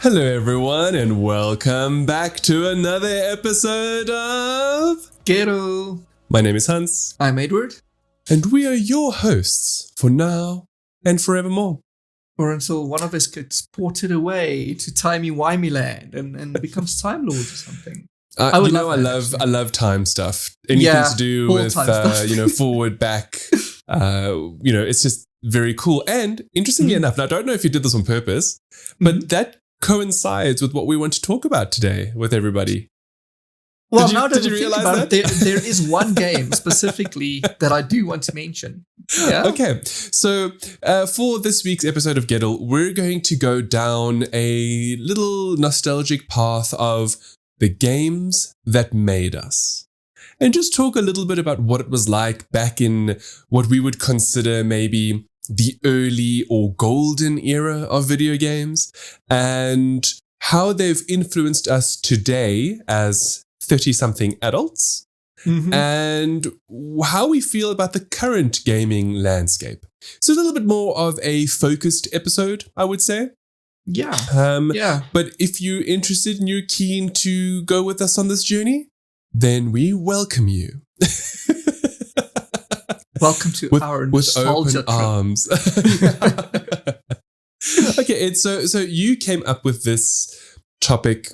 Hello everyone and welcome back to another episode of Ghetto. My name is Hans. I'm Edward. And we are your hosts for now and forevermore. Or until one of us gets ported away to timey-wimey land and becomes Time Lord or something. I love time stuff. Anything to do with forward, back. It's just very cool. And interestingly enough, and I don't know if you did this on purpose, but that coincides with what we want to talk about today with everybody. Well, now that you realize that there is one game specifically that I do want to mention. Yeah. Okay, so for this week's episode of Gettle, we're going to go down a little nostalgic path of the games that made us. And just talk a little bit about what it was like back in what we would consider maybe the early or golden era of video games, and how they've influenced us today as 30-something adults, and how we feel about the current gaming landscape. So a little bit more of a focused episode, I would say. Yeah. But if you're interested and you're keen to go with us on this journey, then we welcome you. Welcome to our nostalgia with open arms. Okay, and so you came up with this topic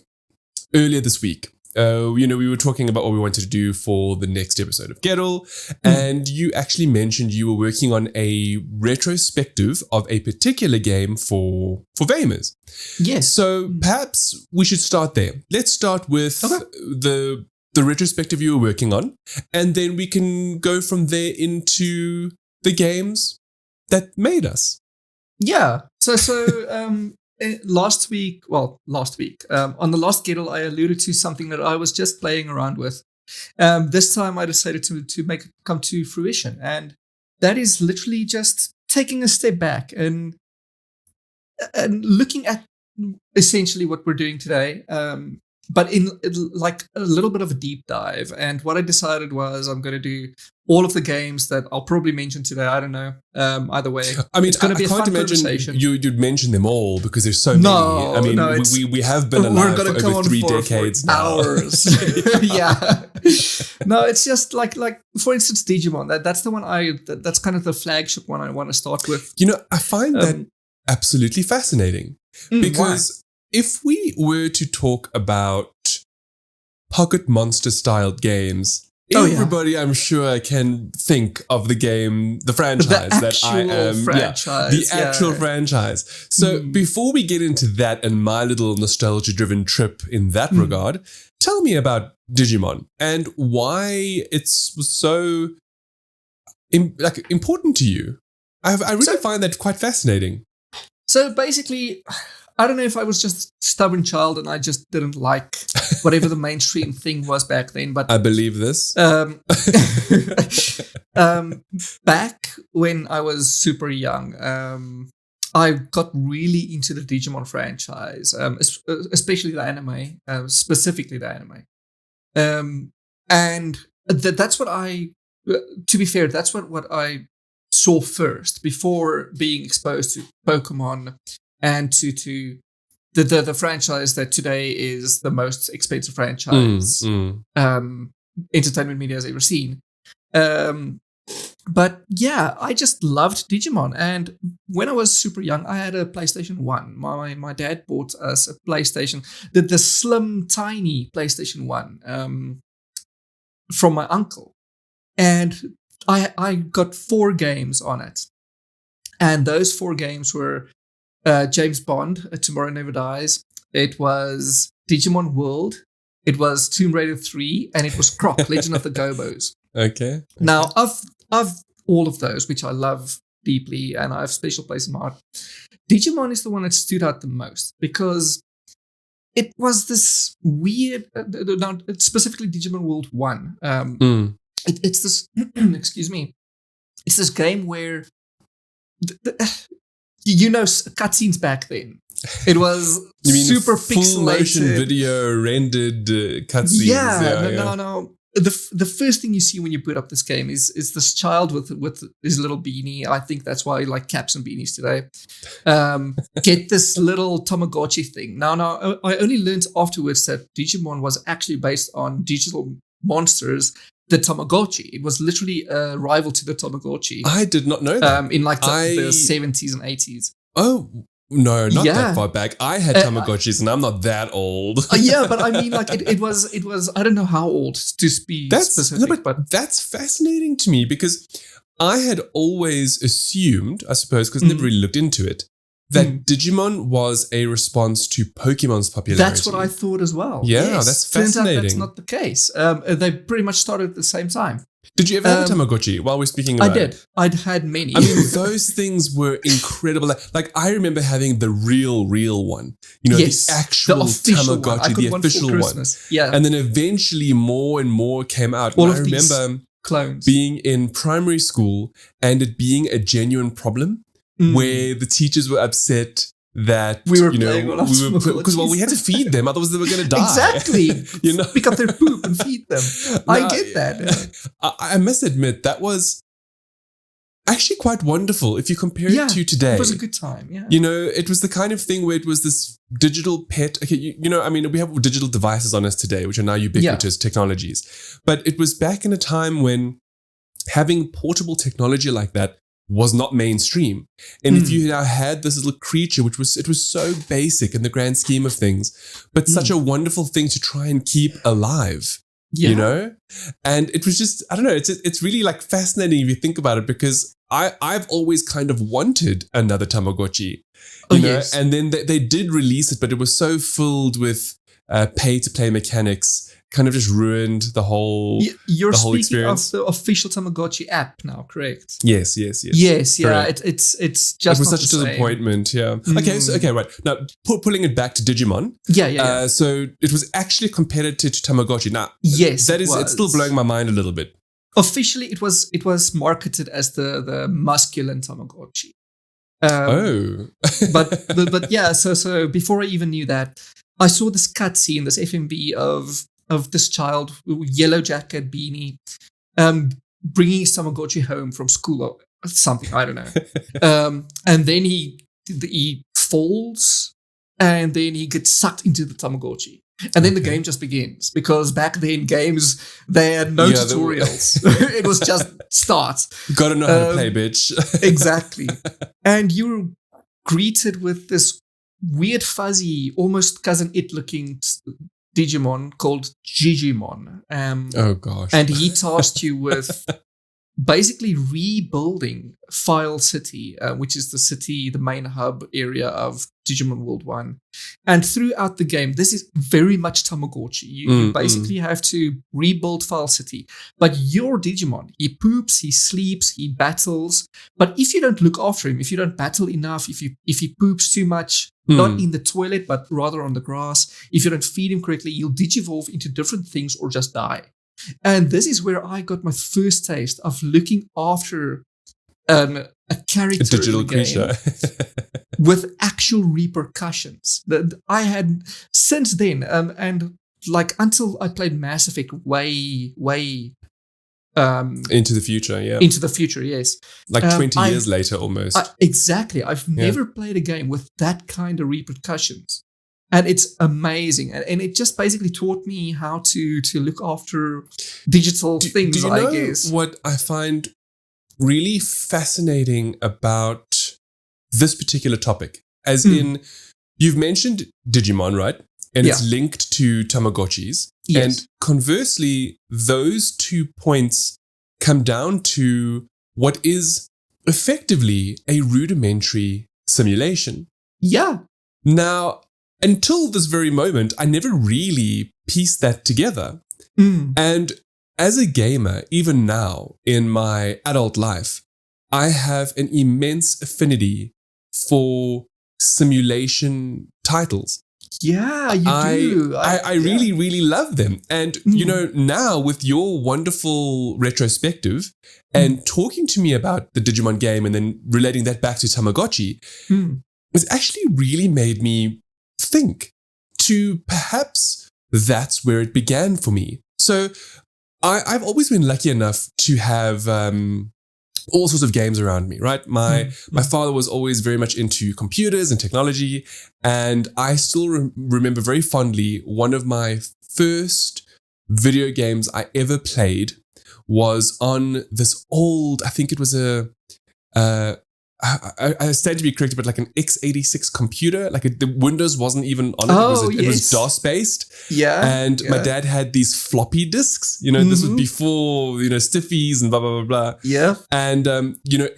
earlier this week. We were talking about what we wanted to do for the next episode of Gettle, and you actually mentioned you were working on a retrospective of a particular game for gamers. Yes. So perhaps we should start there. Let's start with the retrospective you were working on, and then we can go from there into the games that made us. Yeah. So last week, on the last Gettle, I alluded to something that I was just playing around with. This time I decided to make it come to fruition, and that is literally just taking a step back and looking at essentially what we're doing today. But in like a little bit of a deep dive. And what I decided was I'm going to do all of the games that I'll probably mention today. I don't know. Either way. I mean, it's going to be a fun conversation. You'd mention them all because there's so many. I mean, we have been alive for over 3 decades now. Hours. Yeah. No, it's just like for instance, Digimon. That's the one that's kind of the flagship one I want to start with. I find that absolutely fascinating because if we were to talk about Pocket Monster styled games, everybody I'm sure can think of the franchise that I am. The actual franchise. So before we get into that and my little nostalgia driven trip in that regard, tell me about Digimon and why it's so important to you. I really find that quite fascinating. So basically, I don't know if I was just a stubborn child and I just didn't like whatever the mainstream thing was back then. But I believe this. Back when I was super young, I got really into the Digimon franchise, especially the anime, specifically the anime. And that's what to be fair, that's what I saw first before being exposed to Pokemon. And to the franchise that today is the most expensive franchise entertainment media has ever seen. But yeah, I just loved Digimon. And when I was super young, I had a PlayStation 1. My dad bought us a PlayStation, the slim, tiny PlayStation 1 from my uncle. And I got 4 games on it. And those 4 games were James Bond, Tomorrow Never Dies. It was Digimon World. It was Tomb Raider 3, and it was Croc, Legend of the Gobos. Okay. Now, of all of those, which I love deeply, and I have a special place in my heart, Digimon is the one that stood out the most because it was this weird, specifically Digimon World 1. It's this, excuse me, it's this game where cutscenes back then. It was super full pixelated. motion video rendered cutscenes. No. the first thing you see when you put up this game is this child with his little beanie. I think that's why I like caps and beanies today. Get this little Tamagotchi thing. Now, I only learned afterwards that Digimon was actually based on digital monsters, the Tamagotchi. It was literally a rival to the Tamagotchi. I did not know that. In like the 70s and 80s. Oh, no, not that far back. I had Tamagotchis and I'm not that old. Yeah, but I mean, like it was, I don't know how old to be specific. No, but that's fascinating to me because I had always assumed, I suppose, because I never really looked into it, that Digimon was a response to Pokemon's popularity. That's what I thought as well. Yeah, yes. that's fascinating. Turns out that's not the case. They pretty much started at the same time. Did you ever have a Tamagotchi while we're speaking about it? I did. I'd had many. I mean, those things were incredible. Like, I remember having the real one. You know, the actual Tamagotchi, the official one. Yeah. And then eventually more and more came out. All and of I these remember clones being in primary school and it being a genuine problem where the teachers were upset that we were playing all because we had to feed them, otherwise they were going to die. Exactly. You know, pick up their poop and feed them. I get that. I must admit that was actually quite wonderful if you compare it to today. It was a good time. Yeah. You know, it was the kind of thing where it was this digital pet. Okay, you know, I mean, we have digital devices on us today, which are now ubiquitous technologies. But it was back in a time when having portable technology like that was not mainstream. And if you now had this little creature, it was so basic in the grand scheme of things, but such a wonderful thing to try and keep alive, you know? And it was just, I don't know, it's really like fascinating if you think about it, because I've always kind of wanted another Tamagotchi, you know? Yes. And then they did release it, but it was so filled with pay-to-play mechanics, kind of just ruined the whole You're the whole speaking experience. of the official Tamagotchi app now, correct? Yes. Yes, yeah. It's just it was not such the a disappointment. Yeah. Okay, right now pulling it back to Digimon. Yeah. So it was actually a competitor to Tamagotchi. Now, yes, it's still blowing my mind a little bit. Officially, it was marketed as the masculine Tamagotchi. But yeah. So before I even knew that, I saw this cutscene, this FMV of this child, yellow jacket, beanie, bringing his Tamagotchi home from school or something, I don't know. And then he falls, and then he gets sucked into the Tamagotchi. And then the game just begins, because back then games, they had no tutorials. It was just start. Gotta know how to play, bitch. Exactly. And you're greeted with this weird, fuzzy, almost Cousin It looking Digimon called Gigimon. Oh gosh. And he tasked you with basically rebuilding File City, which is the main hub area of Digimon World 1. And throughout the game, this is very much Tamagotchi. You basically have to rebuild File City. But your Digimon, he poops, he sleeps, he battles. But if you don't look after him, if you don't battle enough, if he poops too much, not in the toilet, but rather on the grass, if you don't feed him correctly, he'll digivolve into different things or just die. And this is where I got my first taste of looking after a character, a digital in the game creature, with actual repercussions. That I had since then, and like until I played Mass Effect way into the future, into the future, yes, like 20 years later, almost. Exactly, I've never played a game with that kind of repercussions. And it's amazing. And it just basically taught me how to look after digital things, do you I know guess. What I find really fascinating about this particular topic, as in, you've mentioned Digimon, right? And it's linked to Tamagotchis. Yes. And conversely, those 2 points come down to what is effectively a rudimentary simulation. Yeah. Now, until this very moment, I never really pieced that together. And as a gamer, even now in my adult life, I have an immense affinity for simulation titles. Yeah, you do. I really, really love them. And, you know, now with your wonderful retrospective and talking to me about the Digimon game and then relating that back to Tamagotchi, it's actually really made me think to perhaps that's where it began for me. So I've always been lucky enough to have all sorts of games around me, right? My father was always very much into computers and technology, and I still remember very fondly one of my first video games I ever played was on this old, I think it was I stand to be corrected, but like an x86 computer, like the Windows wasn't even on it. It was DOS based. Yeah. And my dad had these floppy disks, this was before, stiffies and blah, blah, blah, blah. Yeah. And,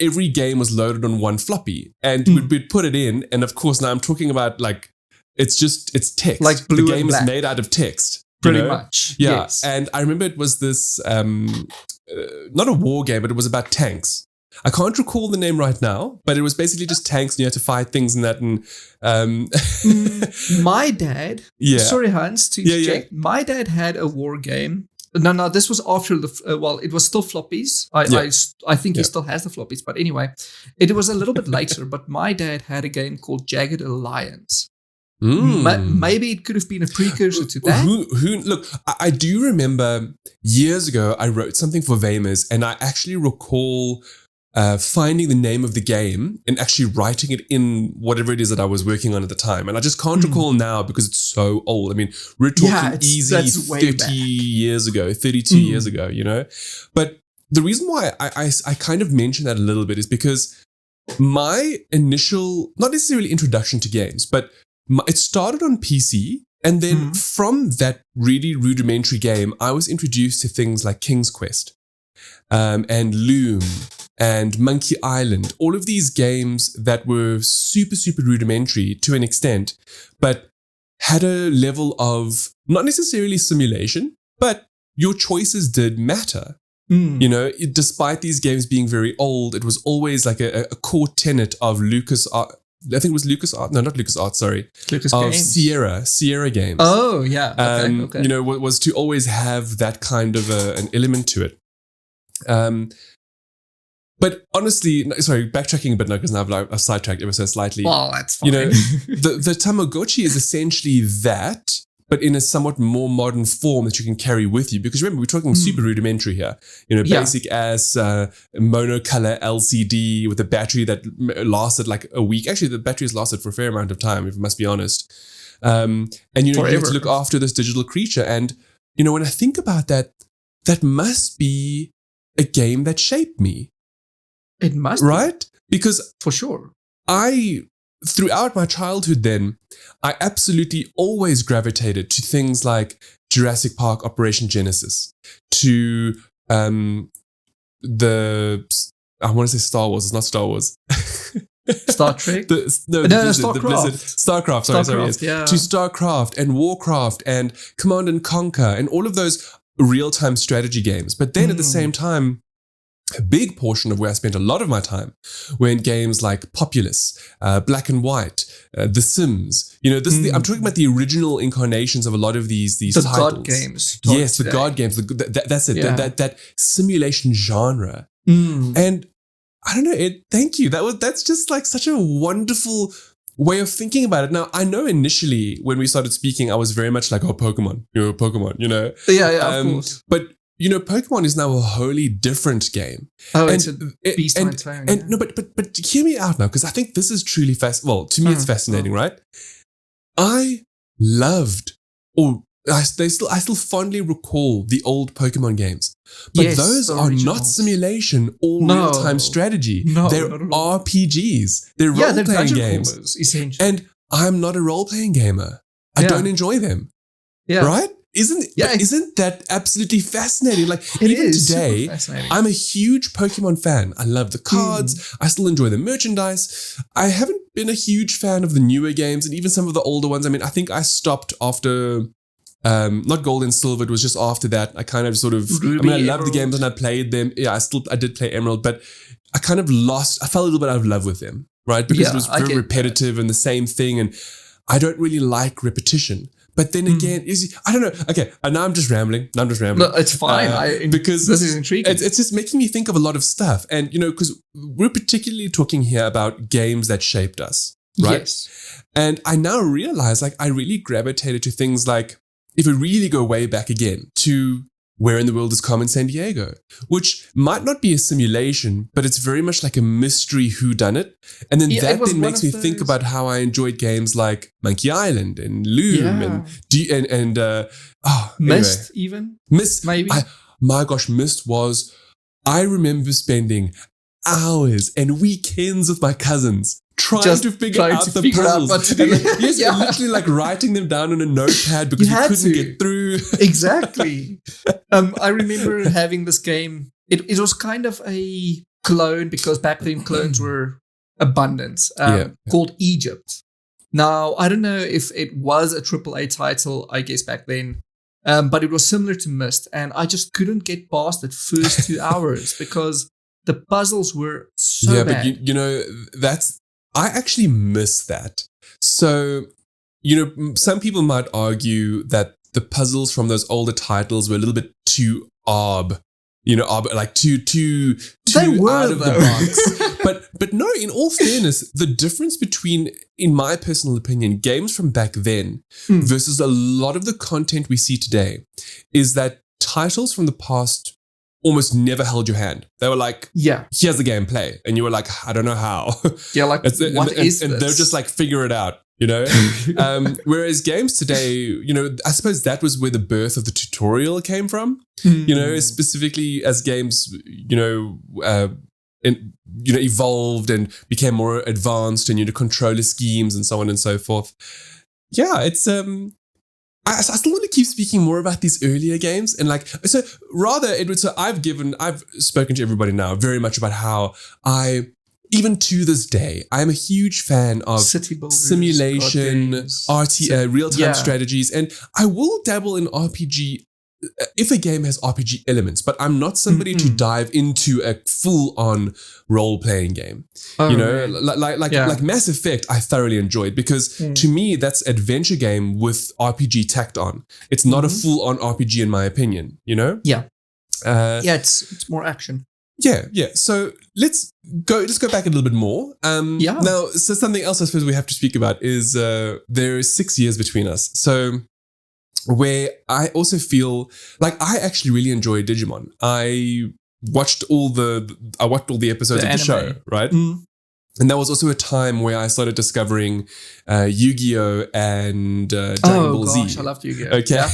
every game was loaded on one floppy and we'd put it in. And of course, now I'm talking about like, it's text. Like blue the game and black. is made out of text. Pretty much. Yeah. Yes. And I remember it was this, not a war game, but it was about tanks. I can't recall the name right now, but it was basically just tanks and you had to fight things and that. And my dad, sorry Hans, to interject, my dad had a war game. No, this was after it was still floppies. I think he still has the floppies, but anyway, it was a little bit later, but my dad had a game called Jagged Alliance. Maybe it could have been a precursor to that. Look, I do remember years ago, I wrote something for Vamers and I actually recall finding the name of the game and actually writing it in whatever it is that I was working on at the time. And I just can't recall now because it's so old. I mean, we're talking easy 30 years ago, 32 years ago, But the reason why I kind of mention that a little bit is because my initial, not necessarily introduction to games, but it started on PC. And then from that really rudimentary game, I was introduced to things like King's Quest and Loom and Monkey Island, all of these games that were super, super rudimentary to an extent, but had a level of not necessarily simulation, but your choices did matter. Despite these games being very old, it was always like a core tenet of LucasArts. I think it was LucasArts. No, not LucasArts, sorry. Lucas of Games. Sierra Games. Oh, yeah. Okay. Was to always have that kind of an element to it. But honestly, sorry, backtracking a bit now because now I've sidetracked ever so slightly. Well, that's fine. The Tamagotchi is essentially that, but in a somewhat more modern form that you can carry with you. Because remember, we're talking super rudimentary here. Basic as monocolor LCD with a battery that lasted like a week. Actually, the battery has lasted for a fair amount of time, if I must be honest. And you have to look after this digital creature. And when I think about that, that must be a game that shaped me. It must right? Because for sure. Throughout my childhood then, I absolutely always gravitated to things like Jurassic Park Operation Genesis, to I want to say Star Wars, it's not Star Wars. Star Trek? StarCraft, sorry, yes. Yeah. To StarCraft and Warcraft and Command and Conquer and all of those real-time strategy games. But then at the same time, a big portion of where I spent a lot of my time were in games like Populous, Black and White, The Sims. I'm talking about the original incarnations of a lot of these titles. The God games. Yes, the God games. That's it. Yeah. That simulation genre. And I don't know. Thank you. That's just like such a wonderful way of thinking about it. Now, I know initially when we started speaking, I was very much like, Pokemon, Pokemon, Yeah, of course. But Pokemon is now a wholly different game. Oh, it's a beast on its own. No, but hear me out now, because I think this is truly to me it's fascinating, right? I loved, I still fondly recall the old Pokemon games. But those are not simulation or real-time strategy. No, they're RPGs. They're role-playing games. Crawlers, essentially. And I'm not a role-playing gamer. I don't enjoy them. Yeah. Right? Isn't that absolutely fascinating? Like, even today, I'm a huge Pokemon fan. I love the cards. I still enjoy the merchandise. I haven't been a huge fan of the newer games and even some of the older ones. I mean, I think I stopped after, not Gold and Silver. It was just after that. I kind of sort of, Ruby, I loved the games and I played them. Yeah, I did play Emerald, but I kind of I fell a little bit out of love with them, right? Because it was very repetitive and the same thing. And I don't really like repetition. But then again, I don't know. Okay, now I'm just rambling. No, it's fine. Because this is intriguing. It's just making me think of a lot of stuff. And, because we're particularly talking here about games that shaped us, right? Yes. And I now realize, I really gravitated to things like, if we really go way back again, to Where in the World is Carmen Sandiego? Which might not be a simulation, but it's very much like a mystery whodunit. And then that then makes me think about how I enjoyed games like Monkey Island and Loom Myst, even? Myst, maybe? My gosh, Myst was... I remember spending hours and weekends with my cousins trying to figure out the puzzles. What to do. Literally like writing them down on a notepad because you couldn't get through. Exactly. I remember having this game. It was kind of a clone, because back then clones were abundant, called Egypt. Now, I don't know if it was a AAA title, I guess, back then. But it was similar to Myst, and I just couldn't get past the first 2 hours because the puzzles were so bad. But you know, I actually miss that. So, you know, some people might argue that the puzzles from those older titles were a little bit too like too out of the box. But no, in all fairness, the difference between, in my personal opinion, games from back then versus a lot of the content we see today is that titles from the past almost never held your hand. They were like, here's the gameplay. And you were like, I don't know how. Yeah, like, what is this? And they're just like, figure it out. You know, whereas games today, you know, I suppose that was where the birth of the tutorial came from. You know, specifically as games, evolved and became more advanced, and controller schemes and so on and so forth. Yeah, it's I still want to keep speaking more about these earlier games, and I've spoken to everybody now very much about how even to this day, I'm a huge fan of city builders, simulation, real-time strategies, and I will dabble in RPG if a game has RPG elements, but I'm not somebody to dive into a full-on role-playing game. Like Mass Effect, I thoroughly enjoyed, because to me, that's adventure game with RPG tacked on. It's not a full-on RPG in my opinion, you know? Yeah. It's more action. Yeah. So let's go back a little bit more. Now, so something else I suppose we have to speak about is there is 6 years between us. So where I also feel like I actually really enjoy Digimon. I watched all the episodes of the show, right? And that was also a time where I started discovering Yu-Gi-Oh! And Dragon Ball Z. Oh gosh, I loved Yu-Gi-Oh! Okay. Yeah.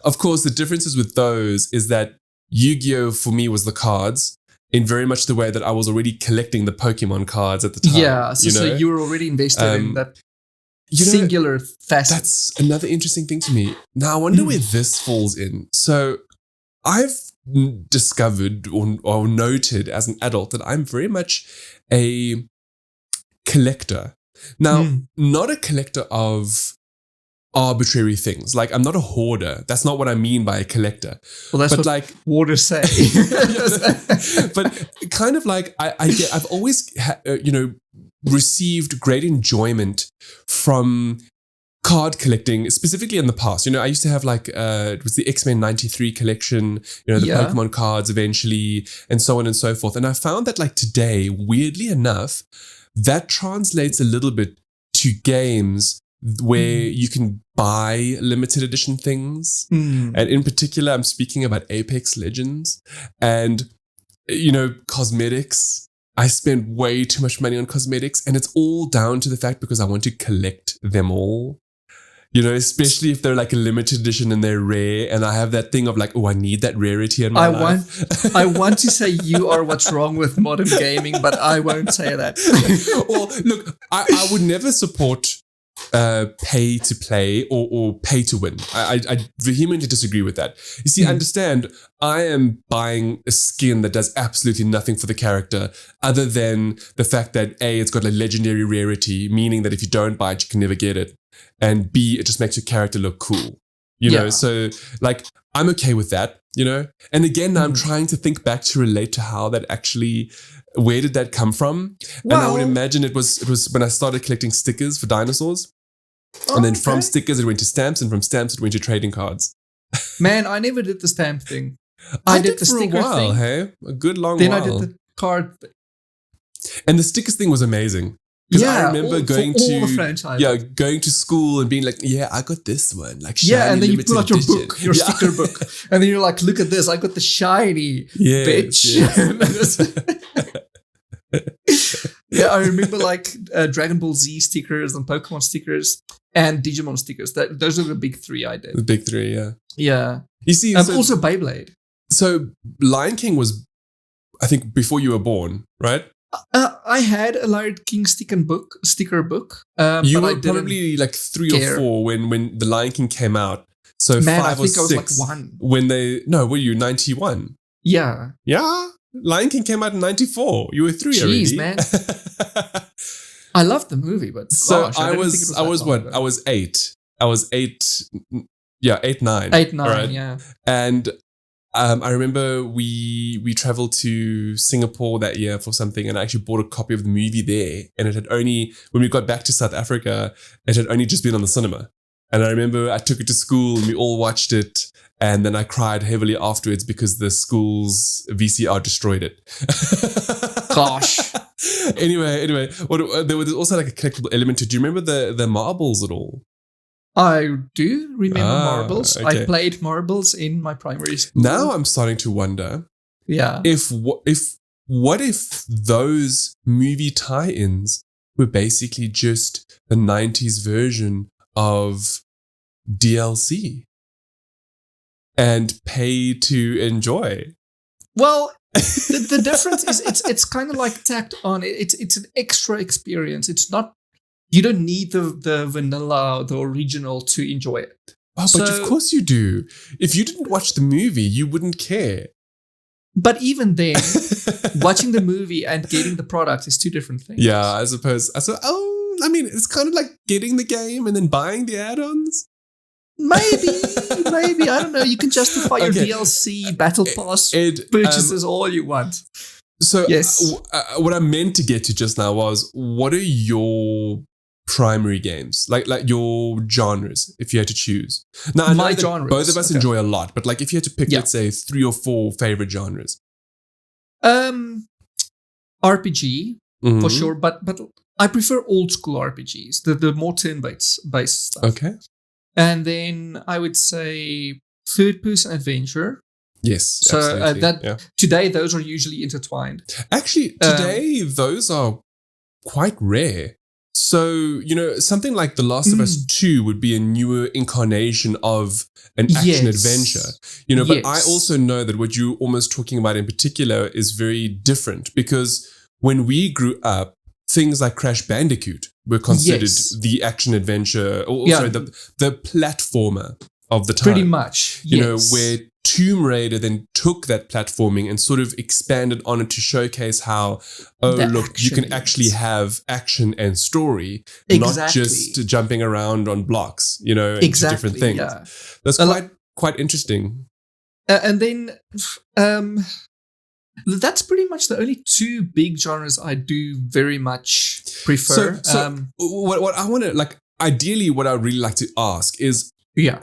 Of course, the differences with those is that Yu-Gi-Oh! For me was the cards, in very much the way that I was already collecting the Pokemon cards at the time. Yeah, so you were already invested in that singular facet. That's another interesting thing to me. Now, I wonder where this falls in. So I've discovered or noted as an adult that I'm very much a collector. Now, not a collector of arbitrary things. Like, I'm not a hoarder. That's not what I mean by a collector. Well, that's what like hoarders say. But kind of like I've always received great enjoyment from card collecting, specifically in the past. You know, I used to have it was the X-Men 93 collection, the Pokemon cards eventually, and so on and so forth. And I found that today, weirdly enough, that translates a little bit to games where you can buy limited edition things. And in particular, I'm speaking about Apex Legends and, cosmetics. I spend way too much money on cosmetics, and it's all down to the fact because I want to collect them all. Especially if they're like a limited edition and they're rare, and I have that thing of I need that rarity in my life. I want to say you are what's wrong with modern gaming, but I won't say that. Well, look, I would never support pay to play or pay to win. I vehemently disagree with that. You see, understand, I am buying a skin that does absolutely nothing for the character other than the fact that A, it's got a legendary rarity, meaning that if you don't buy it, you can never get it. And B, it just makes your character look cool. You know, so I'm okay with that, And again, now I'm trying to think back to relate to how that actually, where did that come from? Well, and I would imagine it was when I started collecting stickers for dinosaurs. And then from stickers, it went to stamps, and from stamps, it went to trading cards. Man, I never did the stamp thing. I did the sticker thing. Hey? A good long while. Then I did the card thing. And the stickers thing was amazing. Because I remember for all the franchises. going to school and being like, yeah, I got this one. Like, yeah, and then you pull out your edition. book, your sticker book, and then you're like, look at this, I got the shiny bitch. Yeah, I remember like Dragon Ball Z stickers and Pokemon stickers and Digimon stickers. Those are the big three I did. The big three, yeah. Yeah. You see, also Beyblade. So Lion King was, I think, before you were born, right? I had a Lion King sticker book. You but were probably like 3 or 4 when the Lion King came out. So Man, 5 or 6. I think I was like 1. When were you 91? Yeah. Yeah. Lion King came out in 94. You were 3 already. Jeez, man. I loved the movie, but so gosh, I was what? Ago. I was 8. I was 8. Yeah, 8, 9. 8, 9. Right? Yeah. And I remember we traveled to Singapore that year for something, and I actually bought a copy of the movie there. And it had only, when we got back to South Africa, it had only just been on the cinema. And I remember I took it to school and we all watched it. And then I cried heavily afterwards because the school's VCR destroyed it. Gosh. Anyway, there was also like a collectible element to it. Do you remember the marbles at all? I do remember marbles. Okay. I played marbles in my primary school. Now I'm starting to wonder. Yeah. What if those movie tie-ins were basically just the 90s version of DLC and pay to enjoy? Well, the difference is it's kind of like tacked on. It's an extra experience. It's not. You don't need the vanilla, the original to enjoy it. Oh, but of course you do. If you didn't watch the movie, you wouldn't care. But even then, watching the movie and getting the product is two different things. Yeah, I suppose. I mean, it's kind of like getting the game and then buying the add-ons. Maybe. I don't know. You can justify your DLC Battle Pass purchases all you want. So yes. What I meant to get to just now was, what are your primary games? Like your genres, if you had to choose. Now, I know that genres. both of us enjoy a lot, but like if you had to pick, let's say, 3 or 4 favorite genres. RPG, for sure, but I prefer old school RPGs, the more turn-based stuff. Okay. And then I would say third-person adventure. Yes, so absolutely. Today those are usually intertwined. Actually, today those are quite rare. So, something like The Last of Us 2 would be a newer incarnation of an action adventure. But I also know that what you're almost talking about in particular is very different, because when we grew up, things like Crash Bandicoot were considered the action adventure, or sorry, the platformer of the time. Pretty much, where Tomb Raider then took that platforming and sort of expanded on it to showcase how, you can actually have action and story, not just jumping around on blocks, into different things. Yeah. That's quite interesting. And then that's pretty much the only 2 big genres I do very much prefer. So what I want to, ideally what I would really like to ask is,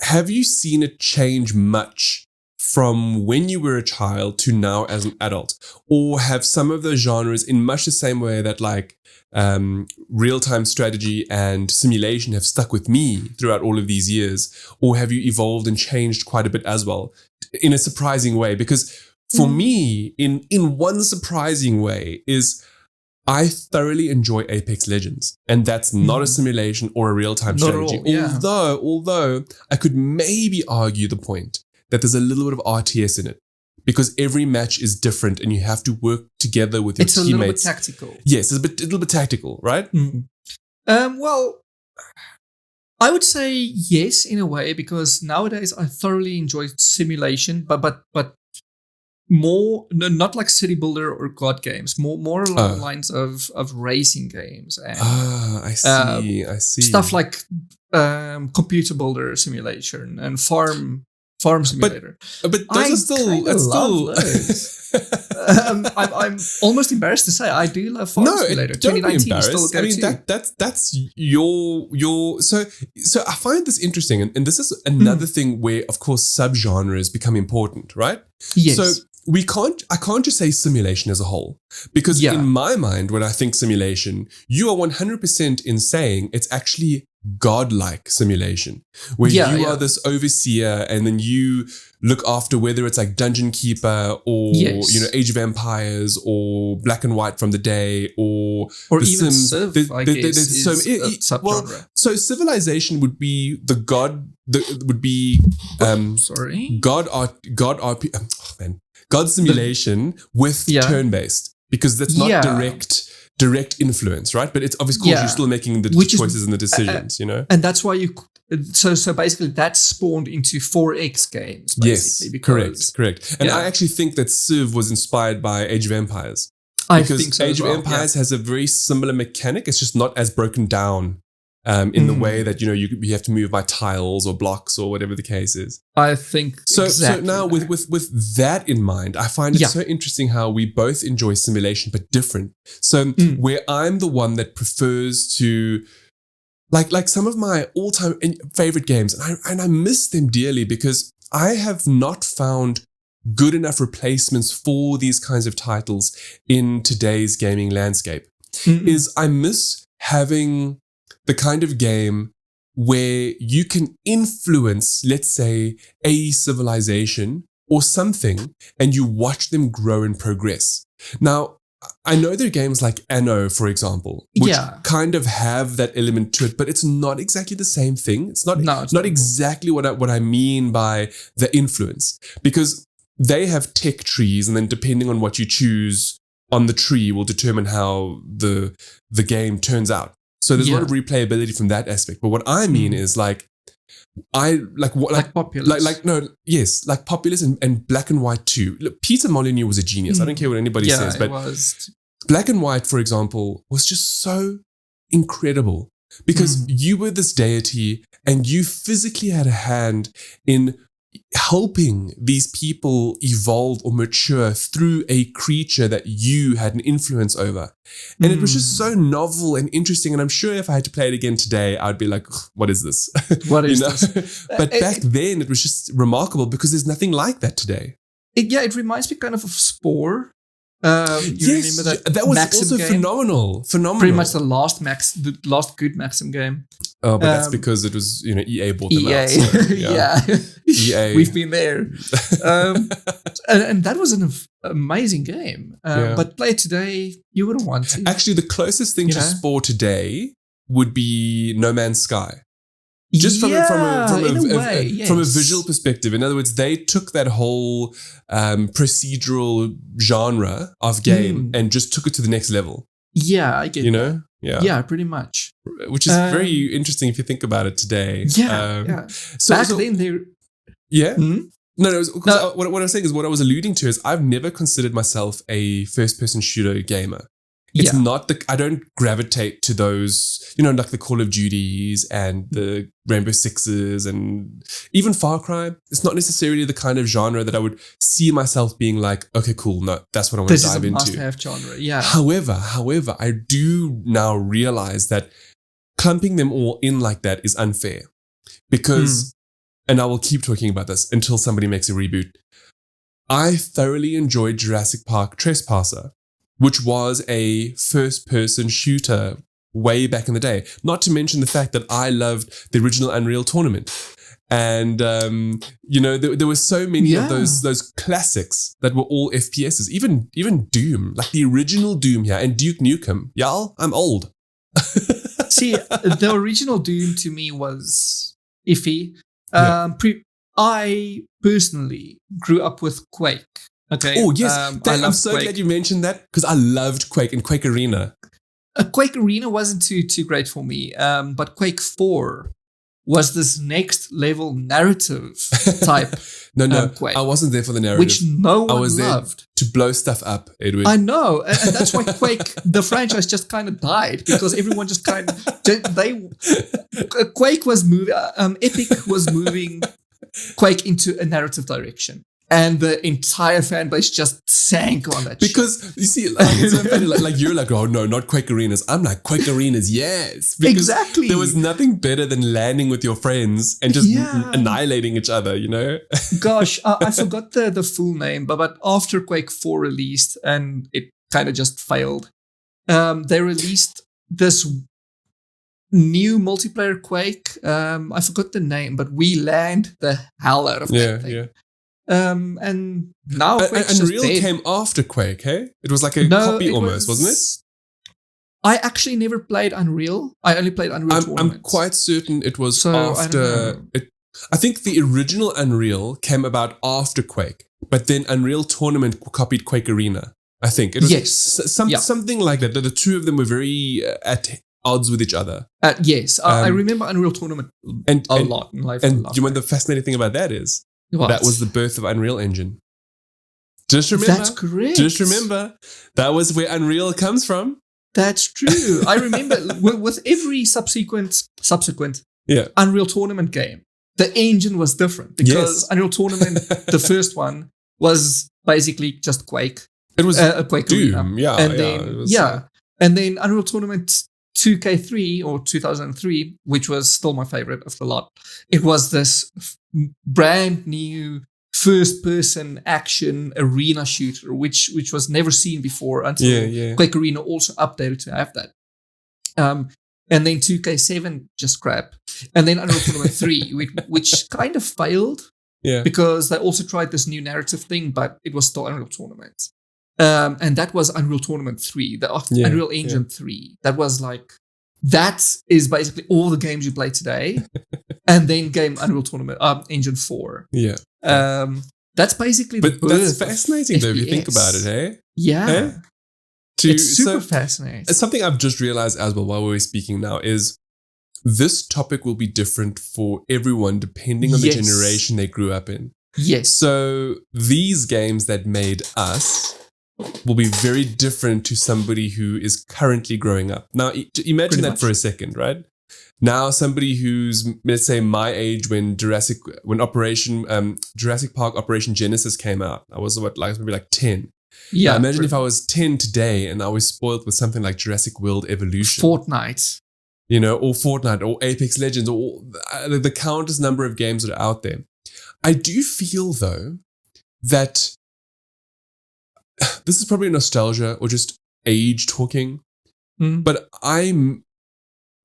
have you seen it change much from when you were a child to now as an adult? Or have some of those genres, in much the same way that real-time strategy and simulation have stuck with me throughout all of these years, or have you evolved and changed quite a bit as well in a surprising way? Because for me, in one surprising way, is I thoroughly enjoy Apex Legends, and that's not a simulation or a real-time strategy. Although I could maybe argue the point that there's a little bit of RTS in it, because every match is different and you have to work together with your teammates. It's a little bit tactical. Yes, it's a little bit tactical, right? Well, I would say yes in a way, because nowadays I thoroughly enjoy simulation, but more, not like city builder or god games, more along the lines of racing games and I see stuff like computer builder simulation and farm simulator. But those are still. I'm almost embarrassed to say I do love farm simulator. Don't be embarrassed. Is still I mean, that's your. So I find this interesting, and this is another thing where, of course, subgenres become important, right? Yes. So I can't just say simulation as a whole, because Yeah. in my mind, when I think simulation, you are 100% in saying it's actually godlike simulation, where you are this overseer and then you look after whether it's like Dungeon Keeper or, Yes. Age of Empires or Black and White from the Day or Or The even Sims. Civ, I There- guess, there's is a subgenre. so civilization would be would be Sorry. God simulation with Yeah. turn-based, because that's not Yeah. direct influence, right? But it's obviously Yeah. you're still making the Which is- choices and the decisions, And that's why so basically that spawned into 4X games, basically. Yes, Because correct. And Yeah. I actually think that Civ was inspired by Age of Empires. I Because think so Age as of well, Empires has a very similar mechanic. It's just not as broken down in the way that, you have to move by tiles or blocks or whatever the case is. I think So exactly now that. with that in mind, I find it Yeah. so interesting how we both enjoy simulation, but different. So where I'm the one that prefers to like some of my all-time favorite games, and I miss them dearly because I have not found good enough replacements for these kinds of titles in today's gaming landscape. Is I miss having the kind of game where you can influence, let's say, a civilization or something, and you watch them grow and progress. Now, I know there are games like Anno, for example, which kind of have that element to it, but it's not exactly the same thing. It's not exactly what I mean by the influence, because they have tech trees, and then depending on what you choose on the tree will determine how the game turns out. So there's a lot of replayability from that aspect. But what I mean is like Populous. Like Populous and Black and White too. Look, Peter Molyneux was a genius. I don't care what anybody says, but Black and White, for example, was just so incredible because you were this deity and you physically had a hand in helping these people evolve or mature through a creature that you had an influence over. And it was just so novel and interesting. And I'm sure if I had to play it again today, I'd be like, what is this? What is this? But back then it was just remarkable because there's nothing like that today. It reminds me kind of Spore. Remember that was Maxim also game? Phenomenal. Pretty much the last good Maxim game. Oh, but that's because it was, EA bought them out. So, EA. We've been there. And that was an amazing game. But play it today, you wouldn't want to. Actually, the closest thing to Spore today would be No Man's Sky. Just from a visual perspective. In other words, they took that whole procedural genre of game and just took it to the next level. Yeah, I get that. Yeah, pretty much. Which is very interesting if you think about it today. So back then, they... Yeah? What I was saying is what I was alluding to is I've never considered myself a first-person shooter gamer. It's not I don't gravitate to those, like the Call of Duties and the Rainbow Sixes and even Far Cry. It's not necessarily the kind of genre that I would see myself being like, okay, cool, no, that's what I want to dive into. This is a must-have genre, yeah. However, I do now realize that clumping them all in like that is unfair because, and I will keep talking about this until somebody makes a reboot. I thoroughly enjoyed Jurassic Park Trespasser, which was a first-person shooter way back in the day. Not to mention the fact that I loved the original Unreal Tournament. And, there were so many of those classics that were all FPSs. Even Doom, like the original Doom here, and Duke Nukem. Y'all, I'm old. See, the original Doom to me was iffy. I personally grew up with Quake. Okay. Oh, yes. I'm so glad you mentioned that because I loved Quake and Quake Arena. Quake Arena wasn't too great for me, but Quake 4 was this next level narrative type. No, Quake, I wasn't there for the narrative. Which no one was loved. There to blow stuff up, Edward. I know. And that's why Quake, the franchise just kind of died because everyone just kind of... Quake was moving... Epic was moving Quake into a narrative direction. And the entire fan base just sank on that because shit. you see, like, it's so funny. Like you're like, oh no, not Quake Arenas. I'm like, Quake Arenas, yes. Because Exactly. there was nothing better than landing with your friends and just annihilating each other, you know? Gosh, I forgot the full name, but after Quake 4 released and it kind of just failed, they released this new multiplayer Quake. I forgot the name, but we land the hell out of that thing. Yeah. And now Quake's Unreal just dead. came after Quake, hey? It was like a copy almost, wasn't it? I actually never played Unreal. I only played Unreal Tournament. I'm quite certain it was So, after it. I think the original Unreal came about after Quake, but then Unreal Tournament copied Quake Arena. I think it was something like that. The two of them were very at odds with each other. Yes, I remember Unreal Tournament a lot in life. And you know what the fascinating thing about that is? What? That was the birth of Unreal Engine. Just remember. That's correct. Just remember. That was where Unreal comes from. That's true. I remember with every subsequent Unreal Tournament game, the engine was different because Unreal Tournament, the first one, was basically just Quake. It was a Quake Doom, Arena. And then Unreal Tournament 2K3 or 2003, which was still my favorite of the lot. It was this brand new first-person action arena shooter, which was never seen before until Quake Arena also updated to have that. And then 2K7 just crap. And then Unreal Tournament 3, which kind of failed because they also tried this new narrative thing, but it was still Unreal Tournament. And that was Unreal Tournament 3, the Unreal Engine 3. That was like, that is basically all the games you play today. And then came Unreal Tournament Engine 4. Yeah. That's basically but that's fascinating though, if you think about it, hey? Yeah. Hey? It's super fascinating. Something I've just realized as well while we're speaking now is this topic will be different for everyone depending on the generation they grew up in. Yes. So these games that made us will be very different to somebody who is currently growing up. Now, imagine that for a second, right? Now, somebody who's, let's say, my age when Jurassic Park Operation Genesis came out, I was maybe 10. Yeah. Now, imagine if I was 10 today and I was spoiled with something like Jurassic World Evolution, Fortnite, or Fortnite, or Apex Legends, or the countless number of games that are out there. I do feel though that this is probably nostalgia or just age talking, but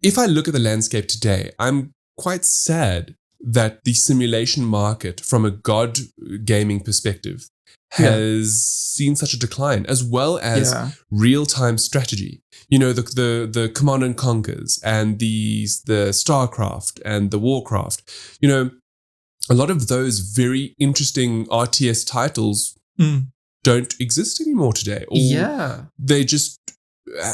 if I look at the landscape today, I'm quite sad that the simulation market from a God gaming perspective has seen such a decline, as well as real-time strategy. The Command and Conquers and the StarCraft and the Warcraft. A lot of those very interesting RTS titles don't exist anymore today. Or they just,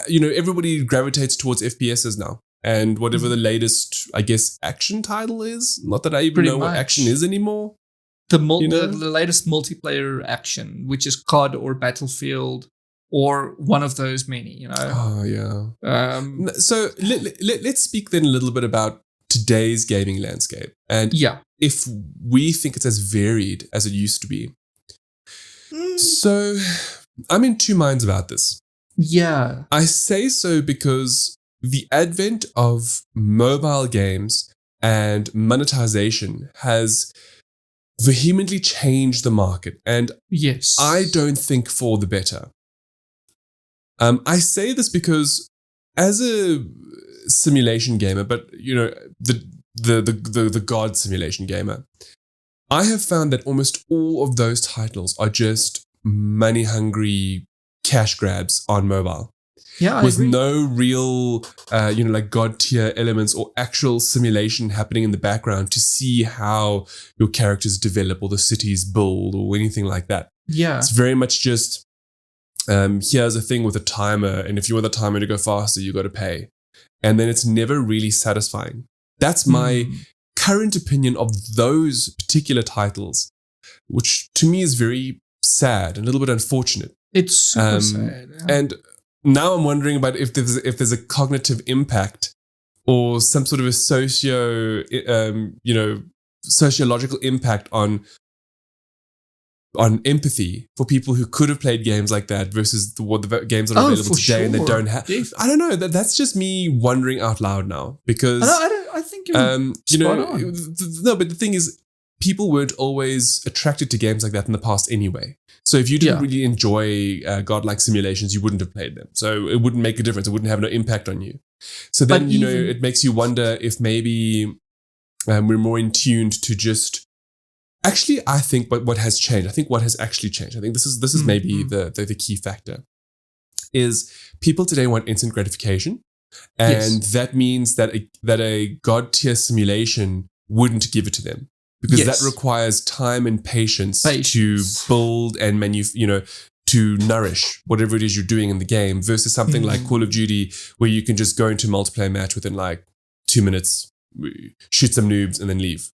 everybody gravitates towards FPSs now. And whatever the latest, I guess, action title is. Not that I even know what action is anymore. The latest multiplayer action, which is COD or Battlefield or one of those many, Oh, yeah. So let's speak then a little bit about today's gaming landscape. And if we think it's as varied as it used to be. So I'm in two minds about this. Yeah. I say so because the advent of mobile games and monetization has vehemently changed the market. And I don't think for the better. I say this because as a simulation gamer, but the God simulation gamer, I have found that almost all of those titles are just money-hungry cash grabs on mobile. Yeah, with no real, God tier elements or actual simulation happening in the background to see how your characters develop or the cities build or anything like that. Yeah. It's very much just, here's a thing with a timer, and if you want the timer to go faster, you got to pay. And then it's never really satisfying. That's my current opinion of those particular titles, which to me is very sad and a little bit unfortunate. It's super sad. Yeah. And now I'm wondering about if there's a cognitive impact or some sort of a sociological impact on on empathy for people who could have played games like that versus the games that are available today and they don't have. I don't know. That's just me wondering out loud now because I think you're no, but the thing is, people weren't always attracted to games like that in the past anyway. So if you didn't really enjoy godlike simulations, you wouldn't have played them. So it wouldn't make a difference. It wouldn't have no impact on you. So then, it makes you wonder if maybe we're more in tuned to just. Actually, I think what has changed. I think what has actually changed. I think this is maybe the key factor. Is people today want instant gratification, and that means that a god tier simulation wouldn't give it to them. Because that requires time and patience to build and to nourish whatever it is you're doing in the game versus something like Call of Duty where you can just go into a multiplayer match within like 2 minutes, shoot some noobs and then leave.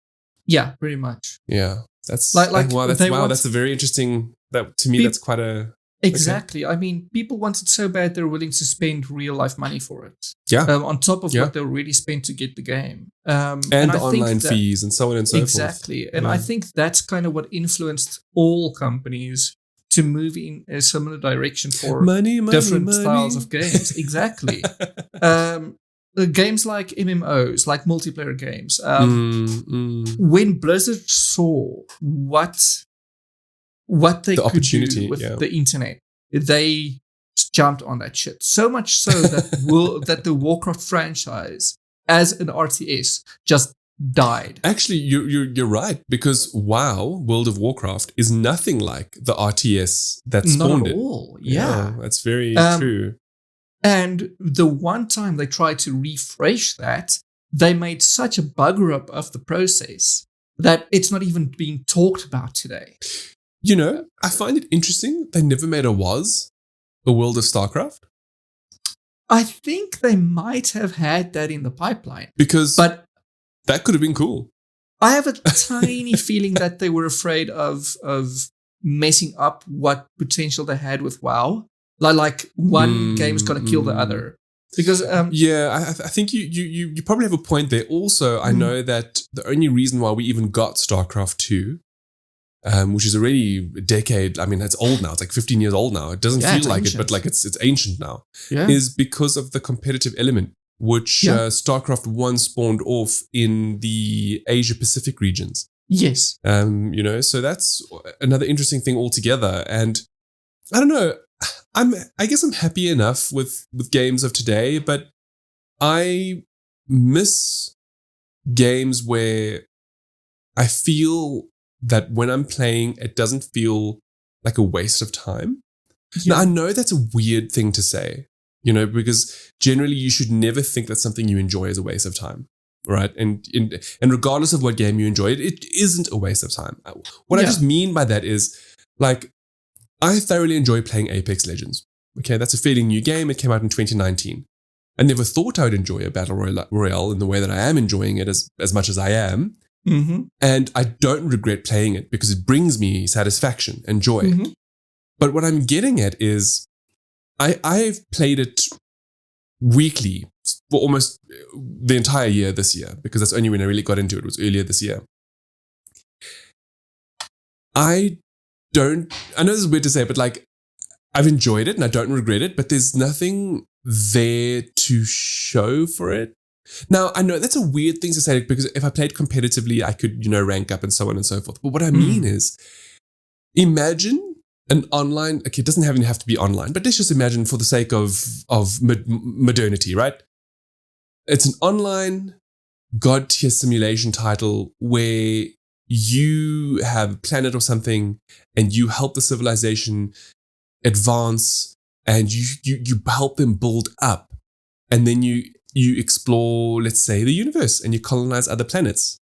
Yeah, pretty much. Yeah. That's that's a very interesting, that's quite a... Exactly. Okay. I mean, people want it so bad they're willing to spend real life money for it. Yeah. On top of what they already spent to get the game. And the online fees and so on and so forth. Exactly. And I think that's kind of what influenced all companies to move in a similar direction for different styles of games. Exactly. Games like MMOs, like multiplayer games. When Blizzard saw what they could do with the internet, they jumped on that shit. So much so that that the Warcraft franchise as an RTS just died. Actually, you're right, because WoW, World of Warcraft, is nothing like the RTS that spawned it. Not at all. Yeah. That's very true. And the one time they tried to refresh that, they made such a bugger up of the process that it's not even being talked about today. I find it interesting they never made a World of StarCraft. I think they might have had that in the pipeline. But that could have been cool. I have a tiny feeling that they were afraid of messing up what potential they had with WoW. Like one game is going to kill the other. Because I think you probably have a point there. Also, I know that the only reason why we even got StarCraft 2, which is already a decade, I mean, it's old now. It's like 15 years old now. It doesn't feel like ancient. It, but like it's ancient now. Yeah. Is because of the competitive element, which StarCraft 1 spawned off in the Asia Pacific regions. Yes. So that's another interesting thing altogether. And I don't know. I guess I'm happy enough with games of today, but I miss games where I feel that when I'm playing, it doesn't feel like a waste of time. Yeah. Now, I know that's a weird thing to say, because generally you should never think that something you enjoy is a waste of time, right? And regardless of what game you enjoy, it isn't a waste of time. What I just mean by that is, like, I thoroughly enjoy playing Apex Legends. Okay, that's a fairly new game. It came out in 2019. I never thought I would enjoy a battle royale in the way that I am enjoying it as much as I am. Mm-hmm. And I don't regret playing it because it brings me satisfaction and joy. Mm-hmm. But what I'm getting at is I've played it weekly for almost the entire year this year, because that's only when I really got into it, was earlier this year. I know this is weird to say, but like, I've enjoyed it and I don't regret it, but there's nothing there to show for it. Now, I know that's a weird thing to say, because if I played competitively, I could, rank up and so on and so forth. But what I mean is, imagine an online, okay, it doesn't even have to be online, but let's just imagine for the sake of modernity, right? It's an online god tier simulation title where you have a planet or something and you help the civilization advance and you help them build up, and then you explore, let's say, the universe, and you colonize other planets,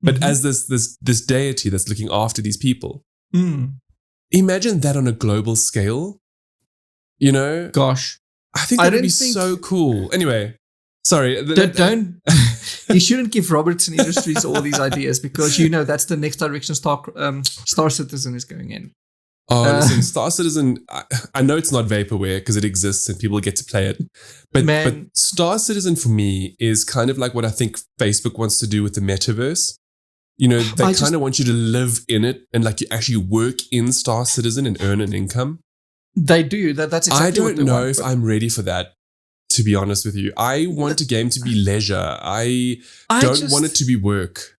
but as this deity that's looking after these people. Imagine that on a global scale. Gosh, I think that would be so cool. Anyway, sorry, don't you shouldn't give Robertson Industries all these ideas, because that's the next direction Star Citizen is going in. Oh, listen, Star Citizen, I know it's not vaporware because it exists and people get to play it. But Star Citizen for me is kind of like what I think Facebook wants to do with the metaverse. they kind of want you to live in it and like you actually work in Star Citizen and earn an income. They do. That's exactly I don't what they know want, if I'm ready for that, to be honest with you. I want a game to be leisure. I don't want it to be work.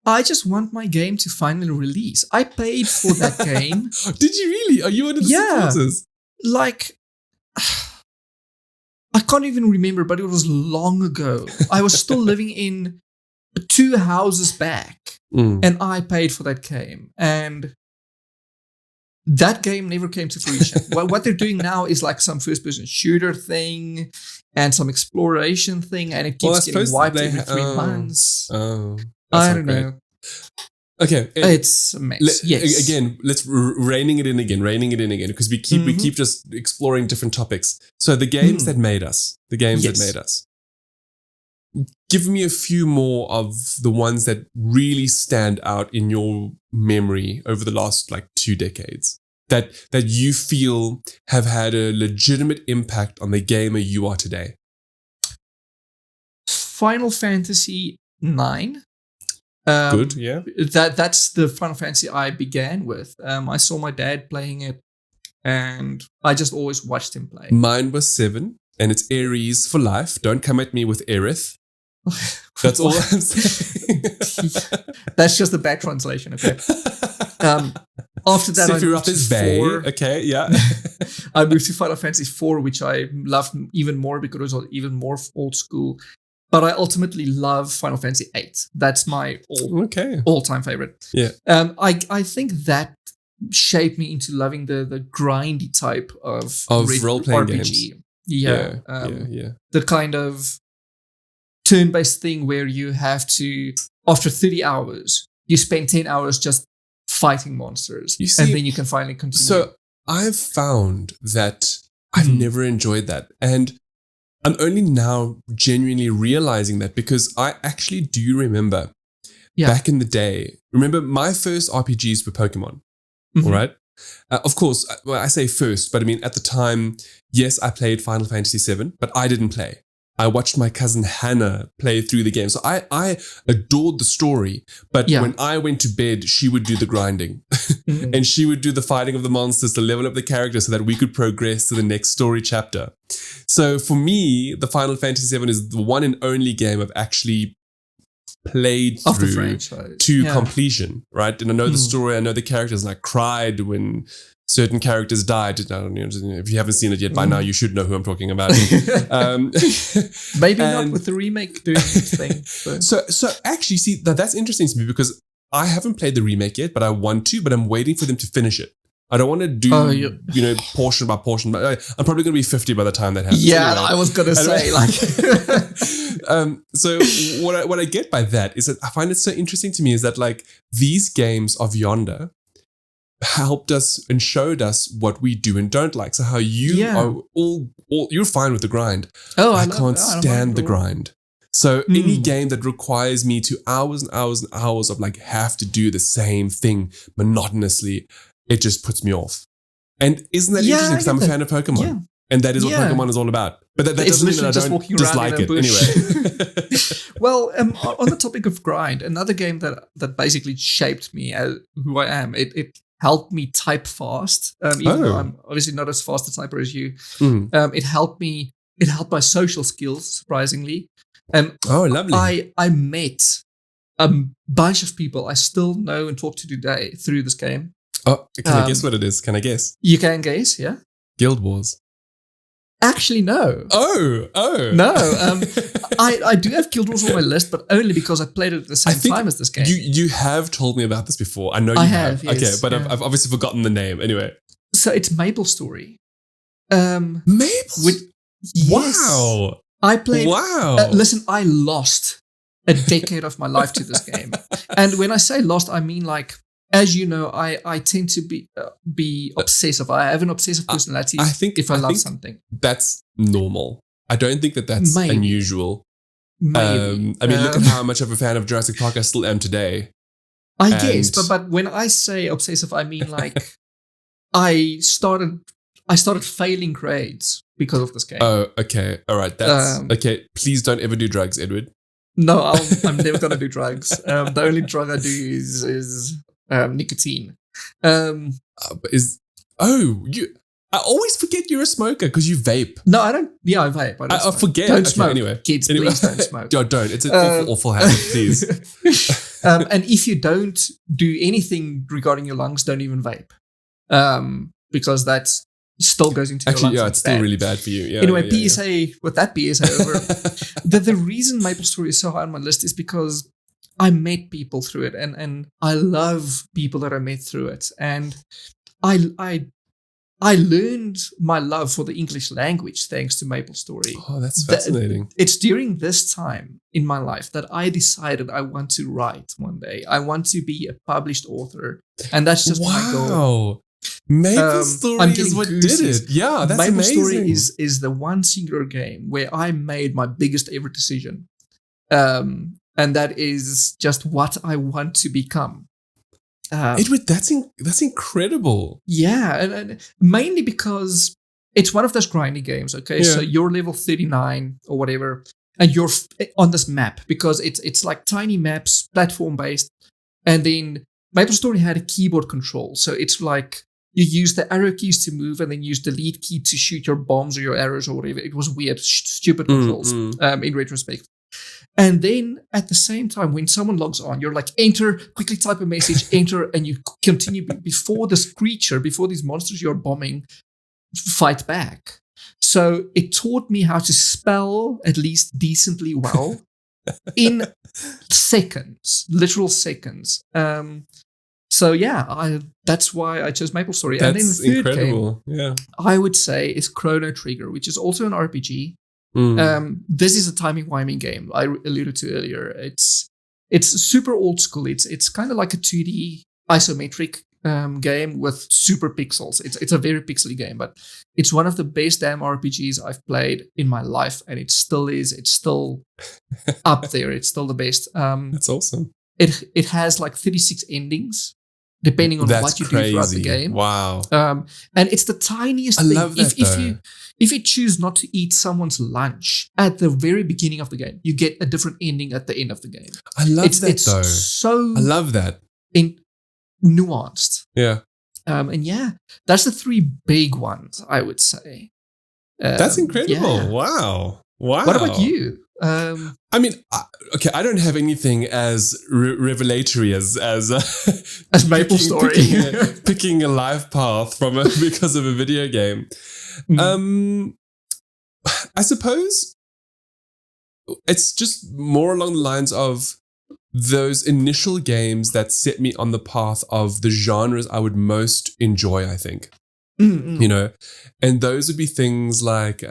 I just want my game to finally release. I paid for that game. Did you really? Are you one of the supporters? Like, I can't even remember, but it was long ago. I was still living in 2 houses back, and I paid for that game. And that game never came to fruition. What they're doing now is like some first-person shooter thing and some exploration thing, and it keeps getting wiped every 3 months. I don't know. Okay, it's a mess. Yes. Again, let's reining it in again, because we keep just exploring different topics. So the games that made us, Give me a few more of the ones that really stand out in your memory over the last like 2 decades that you feel have had a legitimate impact on the gamer you are today. Final Fantasy 9. Good, yeah. That's the Final Fantasy I began with. I saw my dad playing it, and I just always watched him play. Mine was 7, and it's Ares for life. Don't come at me with Aerith. That's all I'm saying. That's just a bad translation, okay? After that, I moved to 4. Okay, yeah. I moved to Final Fantasy 4, which I loved even more because it was even more old school. But I ultimately love Final Fantasy 8. That's my all-time favorite. Yeah. I think that shaped me into loving the grindy type of role-playing RPG. games. Yeah. The kind of turn-based thing where you have to, after 30 hours, you spend 10 hours just fighting monsters. And then you can finally continue. So I've found that I've never enjoyed that. And I'm only now genuinely realizing that because I actually do remember back in the day. Remember, my first RPGs were Pokemon. All right. Of course, I say first, but I mean, at the time, yes, I played Final Fantasy VII, but I didn't play. I watched my cousin Hannah play through the game. So I adored the story, but when I went to bed, she would do the grinding and she would do the fighting of the monsters to level up the character so that we could progress to the next story chapter. So for me, the Final Fantasy VII is the one and only game I've actually played through to completion, right? And I know the story, I know the characters, and I cried when certain characters died. I don't know, if you haven't seen it yet, by now you should know who I'm talking about. Maybe not with the remake doing its thing. So actually, see, that's interesting to me because I haven't played the remake yet, but I want to, but I'm waiting for them to finish it. I don't want to do, portion by portion, but I'm probably going to be 50 by the time that happens. Yeah, anyway. I was going to say, so what I get by that is that I find it so interesting to me is that like these games of yonder helped us and showed us what we do and don't like. So how you are all you're fine with the grind. I can't stand the grind. So any game that requires me to hours and hours and hours of like have to do the same thing monotonously, it just puts me off. And isn't that interesting? Because I'm a fan of Pokemon. Yeah. And that is what Pokemon is all about. But that doesn't mean that I don't dislike it anyway. Well, on the topic of grind, another game that basically shaped me as who I am, it helped me type fast. Even though I'm obviously not as fast a typer as you. It helped my social skills, surprisingly. Lovely. I met a bunch of people I still know and talk to today through this game. Oh, can I guess what it is? Can I guess? You can guess, yeah. Guild Wars. Actually, no. Oh. No. I do have Guild Wars on my list, but only because I played it at the same time as this game. You have told me about this before. I know you have. Yes, okay, but I've obviously forgotten the name. Anyway. So it's Maple Story. Maple? Wow. I played... Wow. Listen, I lost a decade of my life to this game. And when I say lost, I mean like... As you know, I tend to be obsessive. I have an obsessive personality if I love something. That's normal. I don't think that's unusual. Maybe. Look at how much of a fan of Jurassic Park I still am today. I guess, but when I say obsessive, I mean like I started failing grades because of this game. Oh, okay. All right. That's okay. Please don't ever do drugs, Edward. No, I'm never gonna do drugs. The only drug I do is nicotine. I always forget you're a smoker because you vape. No, I don't. Yeah, I vape. I don't I forget. Don't Okay, smoke. anyway. Kids, please don't smoke. Don't. It's an awful habit, please. And if you don't do anything regarding your lungs, don't even vape. Because that's still goes into your lungs. Yeah, it's still really bad for you. Yeah, anyway, yeah, PSA, with that PSA over, the reason MapleStory is so high on my list is because I met people through it, and I love people that I met through it. And I learned my love for the English language thanks to MapleStory. Oh, that's fascinating. It's during this time in my life that I decided I want to write one day. I want to be a published author. And that's just my goal. Wow. MapleStory is what did it. Yeah, that's amazing. MapleStory is the one singular game where I made my biggest ever decision. And that is just what I want to become. Edward, that's incredible. Yeah, and mainly because it's one of those grindy games. Okay, Yeah. so you're level 39 or whatever, and you're on this map because it's like tiny maps, platform based, and then MapleStory had a keyboard control, so it's like you use the arrow keys to move, and then use the delete key to shoot your bombs or your arrows or whatever. It was weird, stupid controls. In retrospect. And then at the same time, when someone logs on, you're like, enter, quickly type a message, enter, and you continue before this creature, before these monsters you're bombing, fight back. So it taught me how to spell at least decently well in seconds, literal seconds. So yeah, that's why I chose MapleStory. That's and then the third incredible. game, I would say, is Chrono Trigger, which is also an RPG. This is a timey-wimey game I alluded to earlier. It's super old school. It's kind of like a 2D isometric game with super pixels. It's a very pixely game, but it's one of the best damn RPGs I've played in my life, and it still is. It's still up there. It's still the best. That's awesome. It has like 36 endings, depending on what you do throughout the game. Wow. And it's the tiniest thing. I love that, if you choose not to eat someone's lunch at the very beginning of the game, you get a different ending at the end of the game. I love that, it's though. So I love that. Nuanced. Yeah. And yeah, that's the three big ones, I would say. That's incredible. Yeah. Wow. What about you? I mean, I don't have anything as revelatory as MapleStory. picking a life path because of a video game. I suppose it's just more along the lines of those initial games that set me on the path of the genres I would most enjoy, I think. You know, and those would be things like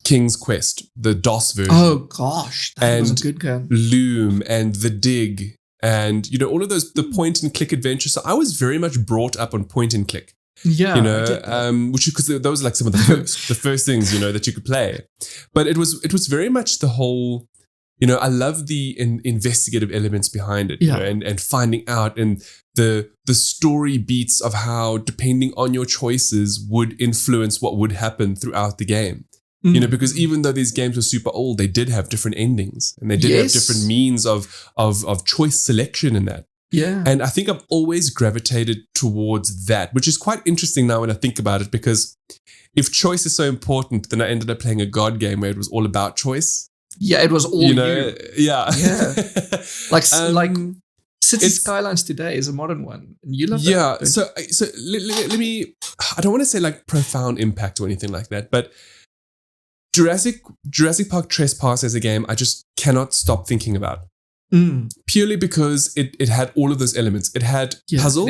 King's Quest, the DOS version. Oh gosh, that was a good game. Loom and The Dig, and you know, all of those, the point and click adventures. So I was very much brought up on point and click. Yeah, you know, which because those are like some of the first things, you know, that you could play. But it was very much the whole, you know, I love the investigative elements behind it, you know, and finding out, and the story beats of how, depending on your choices, would influence what would happen throughout the game. You know, because even though these games were super old, they did have different endings, and they did have different means of choice selection in that. Yeah. And I think I've always gravitated towards that, which is quite interesting now when I think about it, because if choice is so important, then I ended up playing a God game where it was all about choice. Yeah, it was all you. Know, yeah. Like City Skylines today is a modern one. And you love that. Yeah. So let me, I don't want to say like profound impact or anything like that, but Jurassic Park Trespass as a game, I just cannot stop thinking about. Purely because it had all of those elements. It had puzzle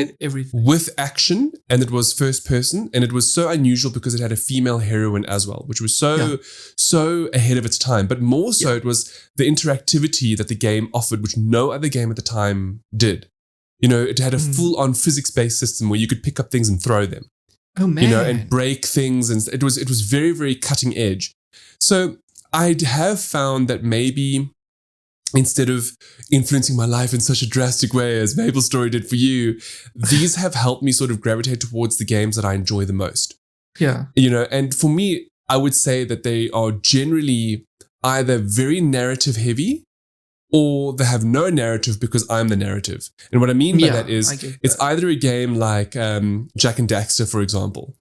with action, and it was first person, and it was so unusual because it had a female heroine as well, which was so ahead of its time. But more so, it was the interactivity that the game offered, which no other game at the time did. You know, it had a full-on physics-based system where you could pick up things and throw them. Oh man! You know, and break things, and it was very, very cutting edge. So I have found that maybe, instead of influencing my life in such a drastic way as MapleStory did for you, these have helped me sort of gravitate towards the games that I enjoy the most. Yeah. You know, and for me, I would say that they are generally either very narrative heavy or they have no narrative because I'm the narrative. And what I mean by that is it's either a game like Jak and Daxter, for example,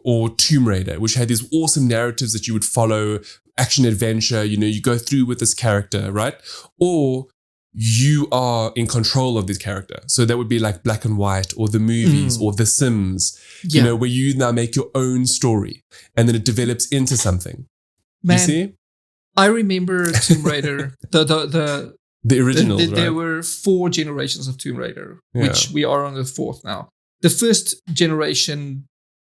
or Tomb Raider, which had these awesome narratives that you would follow, action adventure, you go through with this character, right? Or you are in control of this character. So that would be like Black and White or the movies or The Sims, where you now make your own story and then it develops into something. Man, you see? I remember Tomb Raider, the original. Right? There were 4 generations of Tomb Raider, which we are on the 4th now. The first generation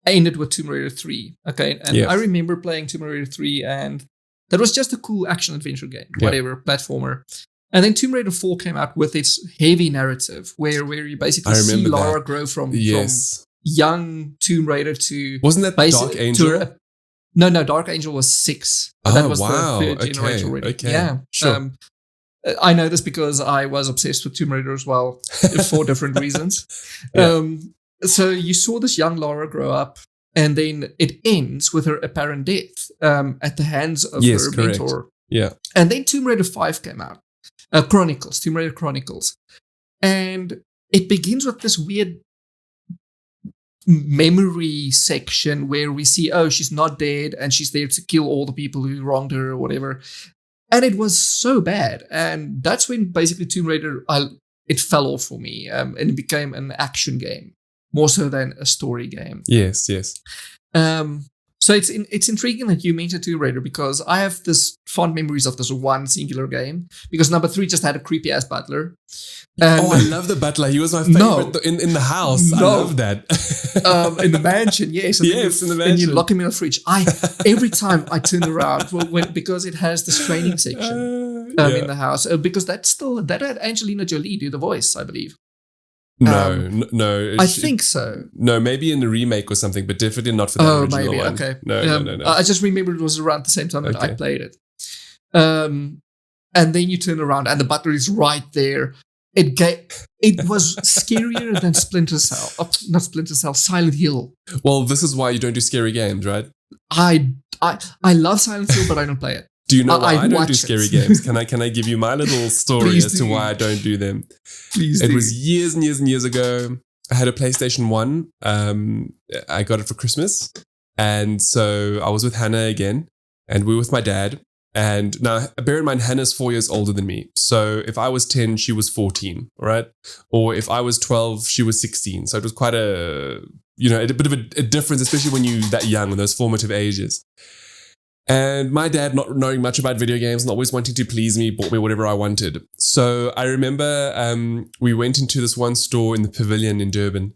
ended with Tomb Raider 3. Okay. And I remember playing Tomb Raider 3, and that was just a cool action adventure game, whatever, platformer. And then Tomb Raider 4 came out with its heavy narrative where you basically see Lara grow from young Tomb Raider to... Wasn't that Dark Angel? No, Dark Angel was 6. That was the 3rd generation already. Okay. Yeah. Sure. I know this because I was obsessed with Tomb Raider as well for different reasons. So you saw this young Lara grow up, and then it ends with her apparent death at the hands of her mentor. Yeah. And then Tomb Raider 5 came out. Tomb Raider Chronicles. And it begins with this weird memory section where we see, she's not dead and she's there to kill all the people who wronged her or whatever. And it was so bad. And that's when basically Tomb Raider, it fell off for me. And it became an action game more so than a story game. Yes. So it's intriguing that you mentioned Tomb Raider because I have this fond memories of this one singular game because number 3 just had a creepy ass butler. I love the butler. He was my favorite in the house. I love that. In the mansion, yes. Yes, in the mansion. And you lock him in a fridge. Every time I turn around because it has this training section in the house because that had Angelina Jolie do the voice, I believe. No. I think so. No, maybe in the remake or something, but definitely not for the original one. Okay. No. I just remember it was around the same time that I played it. And then you turn around and the butler is right there. It was scarier than Splinter Cell. Not Splinter Cell, Silent Hill. Well, this is why you don't do scary games, right? I love Silent Hill, but I don't play it. Do you know why I don't do scary games? Can I give you my little story as to why I don't do them? Please do. It was years and years and years ago. I had a PlayStation 1. I got it for Christmas. And so I was with Hannah again. And we were with my dad. And now, bear in mind, Hannah's 4 years older than me. So if I was 10, she was 14, right? Or if I was 12, she was 16. So it was quite a bit of a difference, especially when you're that young, in those formative ages. And my dad, not knowing much about video games, not always wanting to please me, bought me whatever I wanted. So I remember we went into this one store in the Pavilion in Durban,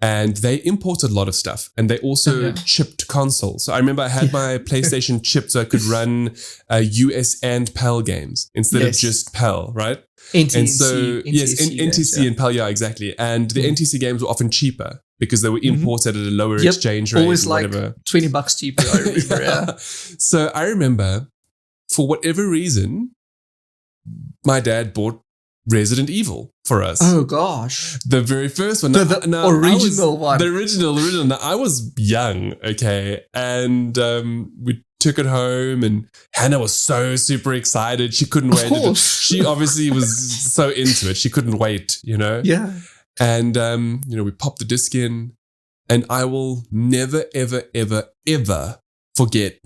and they imported a lot of stuff. And they also chipped consoles. So I remember I had my PlayStation chipped so I could run US and PAL games instead of just PAL, right? NTC and PAL, exactly. And the NTC games were often cheaper because they were imported at a lower exchange rate. Always like $20 cheaper, I remember, So I remember, for whatever reason, my dad bought Resident Evil for us. Oh, gosh. The very first one. The original one. The original. Now, I was young, okay? And we took it home and Hannah was so super excited. She couldn't wait. Of course. She obviously was so into it. She couldn't wait, Yeah. And, we popped the disc in and I will never, ever, ever, ever forget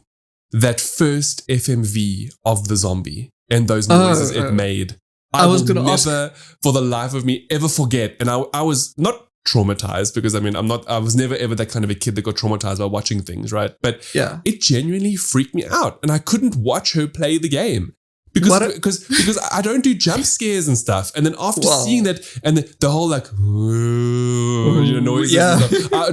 that first FMV of the zombie and those noises it made. I was going to never, for the life of me, ever forget. And I was not traumatized because I was never ever that kind of a kid that got traumatized by watching things, right? But it genuinely freaked me out and I couldn't watch her play the game because I don't do jump scares and stuff. And then after seeing that and the whole noises and stuff, I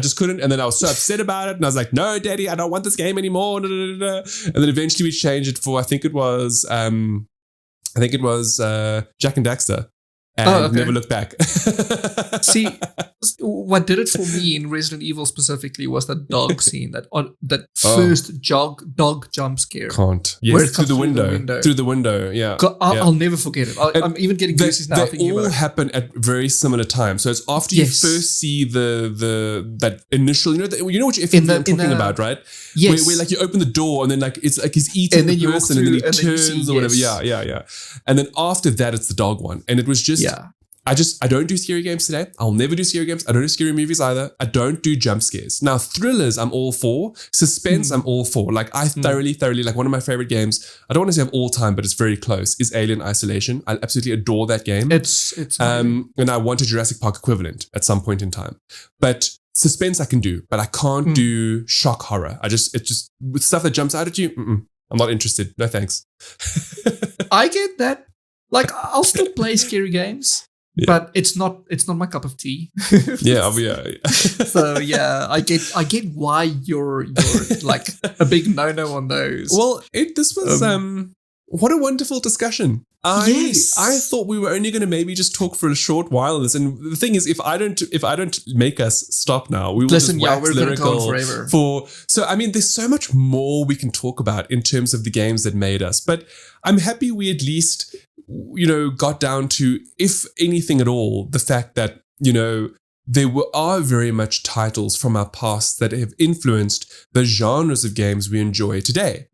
just couldn't. And then I was so upset about it and I was like, no, daddy, I don't want this game anymore. And then eventually we changed it for, I think it was Jak and Daxter. and never looked back. See, what did it for me in Resident Evil specifically was that dog scene, that first dog jump scare. Yes, through the window. Through the window, yeah. I'll never forget it. I'm even getting goosebumps now thinking about it. They all happen at very similar times. So it's after you first see that initial, you know which FMV I'm talking about, right? Yes. Where like you open the door and then like it's like he's eating the person and then he turns or whatever. Yeah. And then after that, it's the dog one. And it was just, I don't do scary games today. I'll never do scary games. I don't do scary movies either. I don't do jump scares. Now, thrillers, I'm all for. Suspense, I'm all for. Like, I thoroughly, like one of my favorite games, I don't want to say of all time, but it's very close, is Alien Isolation. I absolutely adore that game. It's and I want a Jurassic Park equivalent at some point in time. But suspense I can do, but I can't do shock horror. It's just, with stuff that jumps out at you, I'm not interested. No thanks. I get that. Like, I'll still play scary games. Yeah. But it's not my cup of tea. yeah. So yeah, I get why you're like a big no on those. Well, this was what a wonderful discussion. I thought we were only going to maybe just talk for a short while on this, and the thing is, if I don't make us stop now, we will just wax lyrical forever. So I mean, there's so much more we can talk about in terms of the games that made us. But I'm happy we at least, got down to, if anything at all, the fact that, there are very much titles from our past that have influenced the genres of games we enjoy today.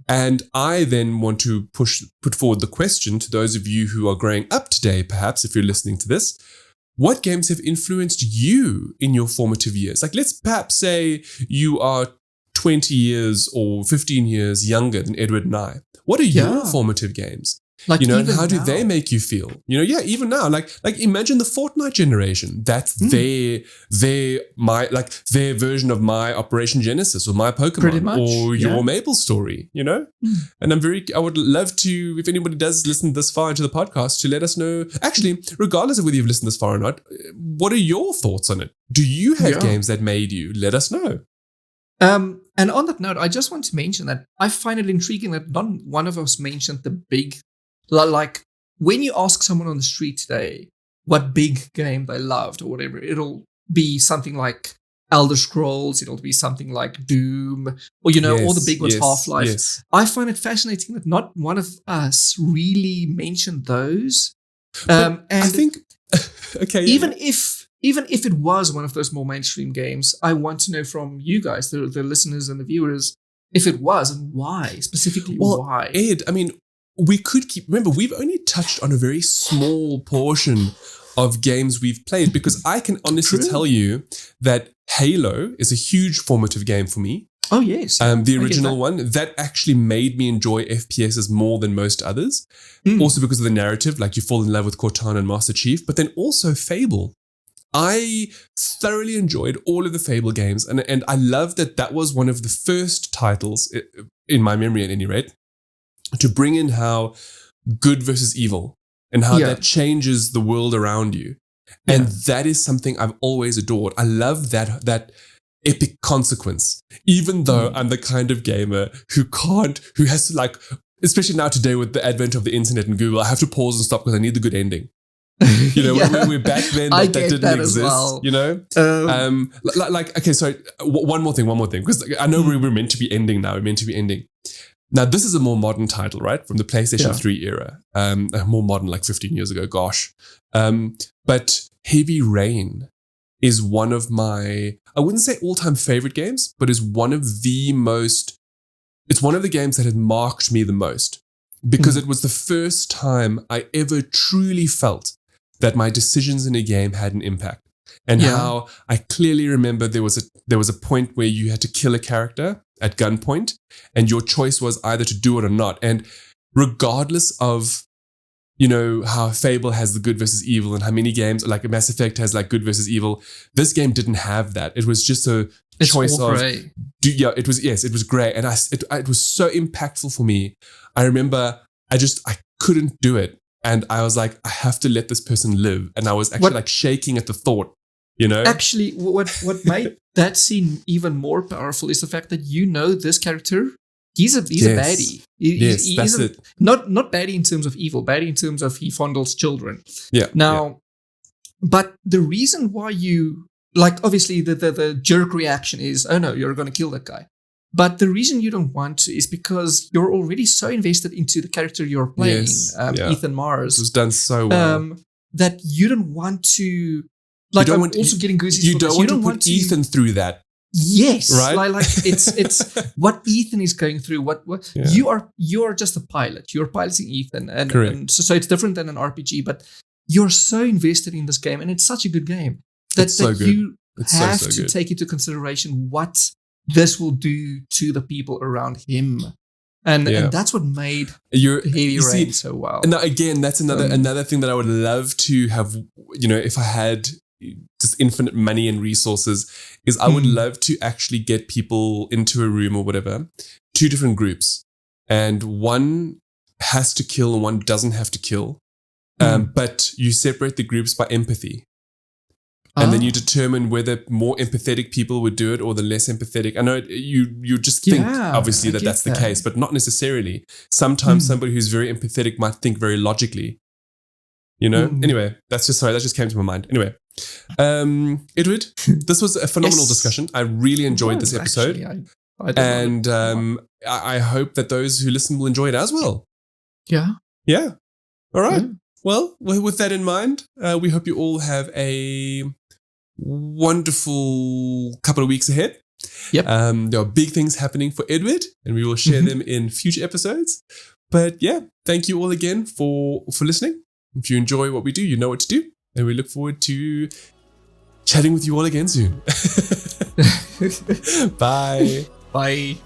And I then want to put forward the question to those of you who are growing up today, perhaps, if you're listening to this, what games have influenced you in your formative years? Like, let's perhaps say you are 20 years or 15 years younger than Edward and I. What are your formative games? Like, and how do they make you feel? Even now, like imagine the Fortnite generation. That's their version of my Operation Genesis or my Pokemon or your Maple story, And I would love to, if anybody does listen this far into the podcast, to let us know, actually, regardless of whether you've listened this far or not, what are your thoughts on it? Do you have games that made you? Let us know. And on that note, I just want to mention that I find it intriguing that not one of us mentioned the big, like when you ask someone on the street today what big game they loved or whatever, it'll be something like Elder Scrolls, it'll be something like Doom, or all the big ones, Half-Life. Yes. I find it fascinating that not one of us really mentioned those. And I think, okay, even if it was one of those more mainstream games, I want to know from you guys, the listeners and the viewers, if it was and why, specifically why. Ed, I mean, we could remember, we've only touched on a very small portion of games we've played, because I can honestly tell you that Halo is a huge formative game for me. Oh, yes. The original one, that actually made me enjoy FPSs more than most others. Also because of the narrative, like you fall in love with Cortana and Master Chief, but then also Fable. I thoroughly enjoyed all of the Fable games, and I love that was one of the first titles, in my memory at any rate, to bring in how good versus evil and how that changes the world around you. And that is something I've always adored. I love that epic consequence, even though I'm the kind of gamer who has to, like, especially now today with the advent of the internet and Google, I have to pause and stop because I need the good ending. When we're back then, that didn't exist. Well. Okay, so one more thing, because I know we're meant to be ending now. We're meant to be ending. Now, this is a more modern title, right? From the PlayStation 3 era. More modern, like 15 years ago, gosh. But Heavy Rain is one of my, I wouldn't say all-time favorite games, but is one of the games that had marked me the most. Because it was the first time I ever truly felt that my decisions in a game had an impact. And how I clearly remember there was a point where you had to kill a character at gunpoint, and your choice was either to do it or not. And regardless of, how Fable has the good versus evil and how many games, like Mass Effect has like good versus evil, this game didn't have that. It was just a choice of gray. It was gray, and it was so impactful for me. I remember I couldn't do it, and I was like, I have to let this person live, and I was actually shaking at the thought. Actually, what made that scene even more powerful is the fact that this character, he's a baddie. He that's isn't, it. not baddie in terms of evil, baddie in terms of he fondles children. Yeah. Now, but the reason why you like, obviously the jerk reaction is, oh no, you're going to kill that guy. But the reason you don't want to is because you're already so invested into the character you're playing, Ethan Mars. It was done so well. That you don't want to. Like, I'm also getting goosebumps. You don't want to put Ethan through that. Yes, right. Like it's what Ethan is going through. What you are just a pilot. You're piloting Ethan, and so it's different than an RPG. But you're so invested in this game, and it's such a good game that you have to take into consideration what this will do to the people around him. And that's what made Heavy Rain so well. And again, that's another thing that I would love to have, if I had just infinite money and resources, is I would love to actually get people into a room or whatever, 2 different groups, and one has to kill and one doesn't have to kill. But you separate the groups by empathy. And then you determine whether more empathetic people would do it or the less empathetic. I know you just think, obviously, that's the case, but not necessarily. Sometimes somebody who's very empathetic might think very logically. Anyway, that just came to my mind. Anyway, Edward, this was a phenomenal discussion. I really enjoyed this episode. Actually, I hope that those who listen will enjoy it as well. Yeah. Yeah. All right. Yeah. Well, with that in mind, we hope you all have a wonderful couple of weeks ahead. Yep. There are big things happening for Edward, and we will share them in future episodes. But yeah, thank you all again for listening. If you enjoy what we do, you know what to do. And we look forward to chatting with you all again soon. Bye. Bye.